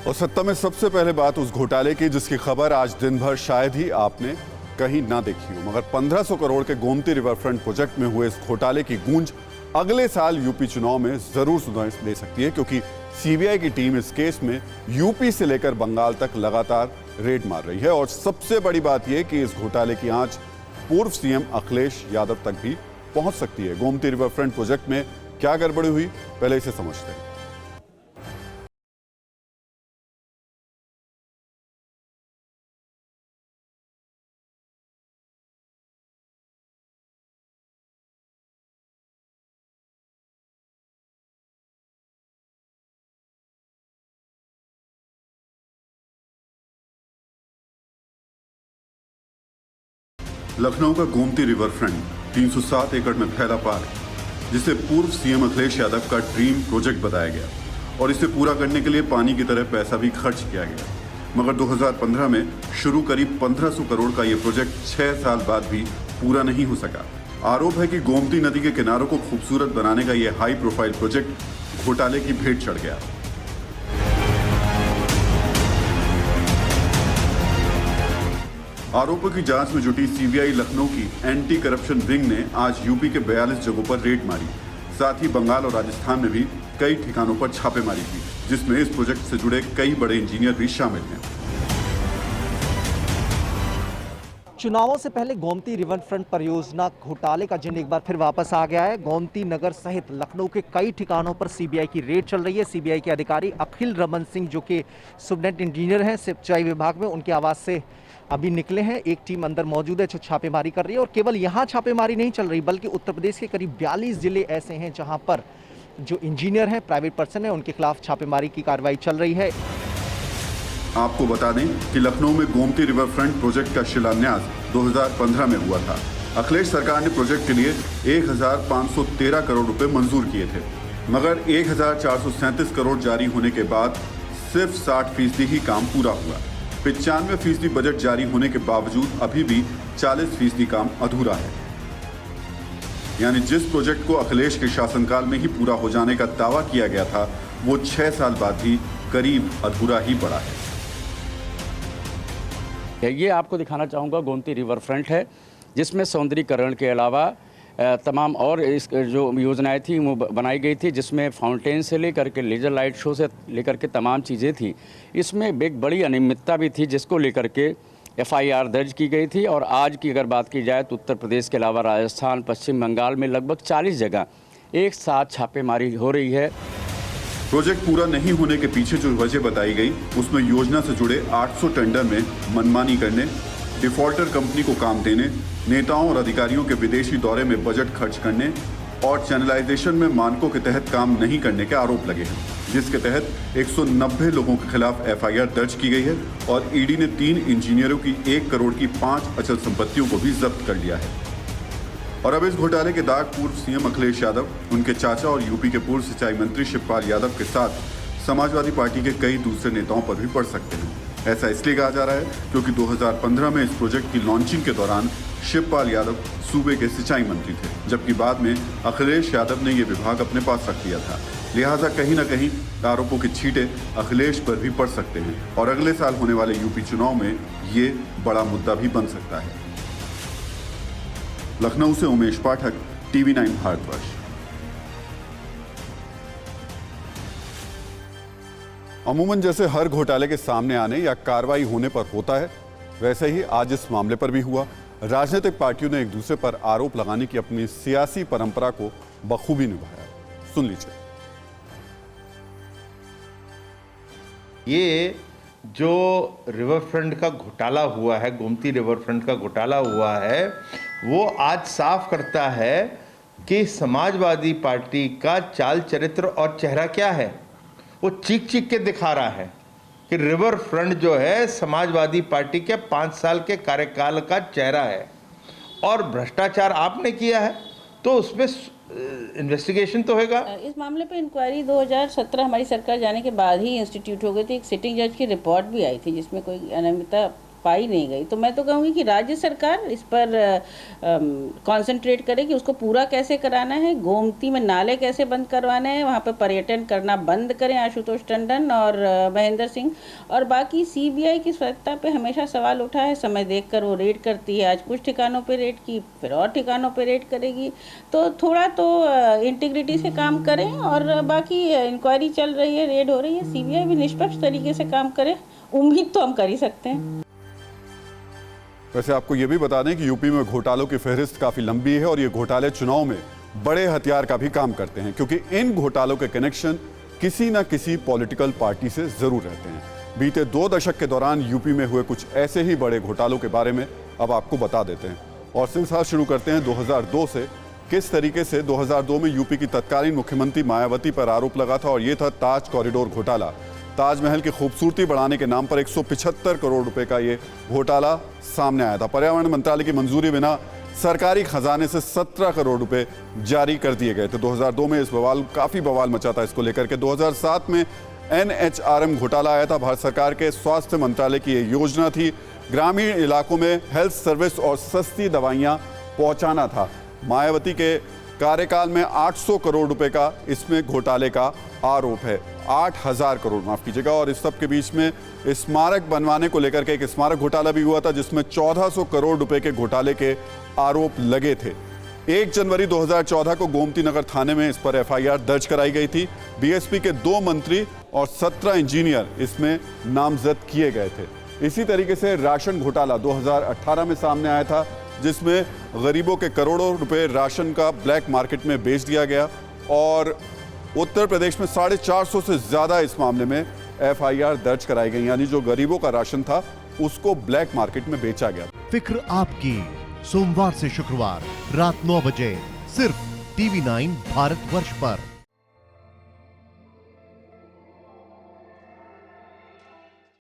और सत्ता में सबसे पहले बात उस घोटाले की जिसकी खबर आज दिन भर शायद ही आपने कहीं ना देखी हो, मगर 1500 करोड़ के गोमती रिवरफ्रंट प्रोजेक्ट में हुए इस घोटाले की गूंज अगले साल यूपी चुनाव में जरूर सुनाई दे सकती है, क्योंकि सीबीआई की टीम इस केस में यूपी से लेकर बंगाल तक लगातार रेड मार रही है। और सबसे बड़ी बात यह कि इस घोटाले की आंच पूर्व सीएम अखिलेश यादव तक भी पहुंच सकती है। गोमती रिवरफ्रंट प्रोजेक्ट में क्या गड़बड़ी हुई, पहले इसे समझते हैं। लखनऊ का गोमती रिवरफ्रंट 307 एकड़ में फैला पार्क, जिसे पूर्व सीएम अखिलेश यादव का ड्रीम प्रोजेक्ट बताया गया और इसे पूरा करने के लिए पानी की तरह पैसा भी खर्च किया गया। मगर 2015 में शुरू करीब 1500 करोड़ का यह प्रोजेक्ट 6 साल बाद भी पूरा नहीं हो सका। आरोप है कि गोमती नदी के किनारों को खूबसूरत बनाने का यह हाई प्रोफाइल प्रोजेक्ट घोटाले की भेंट चढ़ गया। आरोपों की जांच में जुटी सीबीआई लखनऊ की एंटी करप्शन विंग ने आज यूपी के 42 जगहों पर रेड मारी। साथ ही बंगाल और राजस्थान में भी कई ठिकानों पर छापेमारी की, जिसमें इस प्रोजेक्ट से जुड़े कई बड़े इंजीनियर भी शामिल हैं। चुनावों से पहले गोमती रिवरफ्रंट परियोजना घोटाले का जिन एक बार फिर वापस आ गया है। गोमती नगर सहित लखनऊ के कई ठिकानों पर सीबीआई की रेड चल रही है। सीबीआई के अधिकारी अखिल रमन सिंह, जो कि सुब्रेंट इंजीनियर हैं सिंचाई विभाग में, उनके आवास से अभी निकले हैं। एक टीम अंदर मौजूद है जो छापेमारी कर रही है। और केवल यहाँ छापेमारी नहीं चल रही, बल्कि उत्तर प्रदेश के करीब 42 जिले ऐसे हैं जहाँ पर जो इंजीनियर हैं, प्राइवेट पर्सन है, उनके खिलाफ छापेमारी की कार्रवाई चल रही है। आपको बता दें कि लखनऊ में गोमती रिवरफ्रंट प्रोजेक्ट का शिलान्यास 2015 में हुआ था। अखिलेश सरकार ने प्रोजेक्ट के लिए 1513 करोड़ रुपए मंजूर किए थे, मगर 1437 करोड़ जारी होने के बाद सिर्फ 60% ही काम पूरा हुआ। 95% बजट जारी होने के बावजूद अभी भी 40% काम अधूरा है। यानी जिस प्रोजेक्ट को अखिलेश के शासनकाल में ही पूरा हो जाने का दावा किया गया था, वो 6 साल बाद भी करीब अधूरा ही पड़ा है। ये आपको दिखाना चाहूँगा गोमती रिवर फ्रंट है, जिसमें सौंदर्यीकरण के अलावा तमाम और इस जो योजनाएं थी वो बनाई गई थी, जिसमें फाउंटेन से लेकर के लेजर लाइट शो से लेकर के तमाम चीज़ें थी। इसमें एक बड़ी अनियमितता भी थी, जिसको लेकर के एफआईआर दर्ज की गई थी। और आज की अगर बात की जाए तो उत्तर प्रदेश के अलावा राजस्थान, पश्चिम बंगाल में लगभग 40 जगह एक साथ छापेमारी हो रही है। प्रोजेक्ट पूरा नहीं होने के पीछे जो वजह बताई गई, उसमें योजना से जुड़े 800 टेंडर में मनमानी करने, डिफॉल्टर कंपनी को काम देने, नेताओं और अधिकारियों के विदेशी दौरे में बजट खर्च करने और चैनलाइजेशन में मानकों के तहत काम नहीं करने के आरोप लगे हैं, जिसके तहत 190 लोगों के खिलाफ एफआईआर दर्ज की गई है और ईडी ने 3 इंजीनियरों की 1 करोड़ की 5 अचल संपत्तियों को भी जब्त कर लिया है। और अब इस घोटाले के दाग पूर्व सीएम अखिलेश यादव, उनके चाचा और यूपी के पूर्व सिंचाई मंत्री शिवपाल यादव के साथ समाजवादी पार्टी के कई दूसरे नेताओं पर भी पड़ सकते हैं। ऐसा इसलिए कहा जा रहा है क्योंकि 2015 में इस प्रोजेक्ट की लॉन्चिंग के दौरान शिवपाल यादव सूबे के सिंचाई मंत्री थे, जबकि बाद में अखिलेश यादव ने यह विभाग अपने पास रख लिया था। लिहाजा कहीं न कहीं आरोपों के छींटे अखिलेश पर भी पड़ सकते हैं और अगले साल होने वाले यूपी चुनाव में ये बड़ा मुद्दा भी बन सकता है। लखनऊ से उमेश पाठक, TV9 भारतवर्ष। अमूमन जैसे हर घोटाले के सामने आने या कार्रवाई होने पर होता है, वैसे ही आज इस मामले पर भी हुआ। राजनीतिक पार्टियों ने एक दूसरे पर आरोप लगाने की अपनी सियासी परंपरा को बखूबी निभाया। सुन लीजिए। ये जो रिवरफ्रंट का घोटाला हुआ है, गोमती रिवरफ्रंट का घोटाला हुआ है, वो आज साफ करता है कि समाजवादी पार्टी का चाल चरित्र और चेहरा क्या है। वो चीख चीख के दिखा रहा है कि रिवर फ्रंट जो है समाजवादी पार्टी के 5 साल के कार्यकाल का चेहरा है और भ्रष्टाचार आपने किया है, तो उसमें इन्वेस्टिगेशन तो होगा। इस मामले पे इंक्वायरी 2017 हमारी सरकार जाने के बाद ही इंस्टीट्यूट हो गई थी। एक सिटिंग जज की रिपोर्ट भी आई थी जिसमें कोई अनियमितता पाई नहीं गई। तो मैं तो कहूँगी कि राज्य सरकार इस पर कंसंट्रेट करे कि उसको पूरा कैसे कराना है, गोमती में नाले कैसे बंद करवाने हैं, वहाँ पे पर्यटन करना बंद करें आशुतोष टंडन और महेंद्र सिंह। और बाकी सीबीआई की स्वायत्तता पे हमेशा सवाल उठा है, समय देखकर वो रेड करती है, आज कुछ ठिकानों पे रेड की, फिर और ठिकानों पे रेड करेगी। तो थोड़ा तो इंटीग्रिटी से काम करें, और बाकी इंक्वायरी चल रही है, रेड हो रही है, सीबीआई भी निष्पक्ष तरीके से काम करे, उम्मीद तो हम कर ही सकते हैं। वैसे आपको ये भी बता दें कि यूपी में घोटालों की फहरिस्त काफी लंबी है और ये घोटाले चुनाव में बड़े हथियार का भी काम करते हैं, क्योंकि इन घोटालों के कनेक्शन किसी न किसी पॉलिटिकल पार्टी से जरूर रहते हैं। बीते 2 दशक के दौरान यूपी में हुए कुछ ऐसे ही बड़े घोटालों के बारे में अब आपको बता देते हैं और सिलसिला शुरू करते हैं 2002 से। किस तरीके से 2002 में यूपी की तत्कालीन मुख्यमंत्री मायावती पर आरोप लगा था, और ये था ताज कॉरिडोर घोटाला। ताजमहल की खूबसूरती बढ़ाने के नाम पर 175 करोड़ रुपए का ये घोटाला सामने आया था। पर्यावरण मंत्रालय की मंजूरी बिना सरकारी खजाने से 17 करोड़ रुपए जारी कर दिए गए थे। 2002 में इस काफी बवाल मचा था इसको लेकर के। 2007 में NHRM घोटाला आया था। भारत सरकार के स्वास्थ्य मंत्रालय की ये योजना थी, ग्रामीण इलाकों में हेल्थ सर्विस और सस्ती दवाइयां पहुंचाना था। मायावती के कार्यकाल में 800 करोड़ रुपए का इसमें घोटाले का आरोप है, 8000 करोड़ माफ कीजिएगा। और इस सब के बीच में स्मारक बनवाने को लेकर के एक स्मारक घोटाला भी हुआ था, जिसमें 1400 करोड़ रुपए के घोटाले के आरोप लगे थे। 1 जनवरी 2014 को गोमती नगर थाने में इस पर FIR दर्ज कराई गई थी। बीएसपी के 2 मंत्री और 17 इंजीनियर इसमें नामजद किए गए थे। इसी तरीके से राशन घोटाला 2018 में सामने आया था, जिसमें गरीबों के करोड़ों रुपए राशन का ब्लैक मार्केट में बेच दिया गया, और उत्तर प्रदेश में 450 से ज्यादा इस मामले में FIR दर्ज कराई गई, यानी जो गरीबों का राशन था उसको ब्लैक मार्केट में बेचा गया। फिक्र आपकी, सोमवार से शुक्रवार रात 9 बजे सिर्फ TV9 भारतवर्ष पर।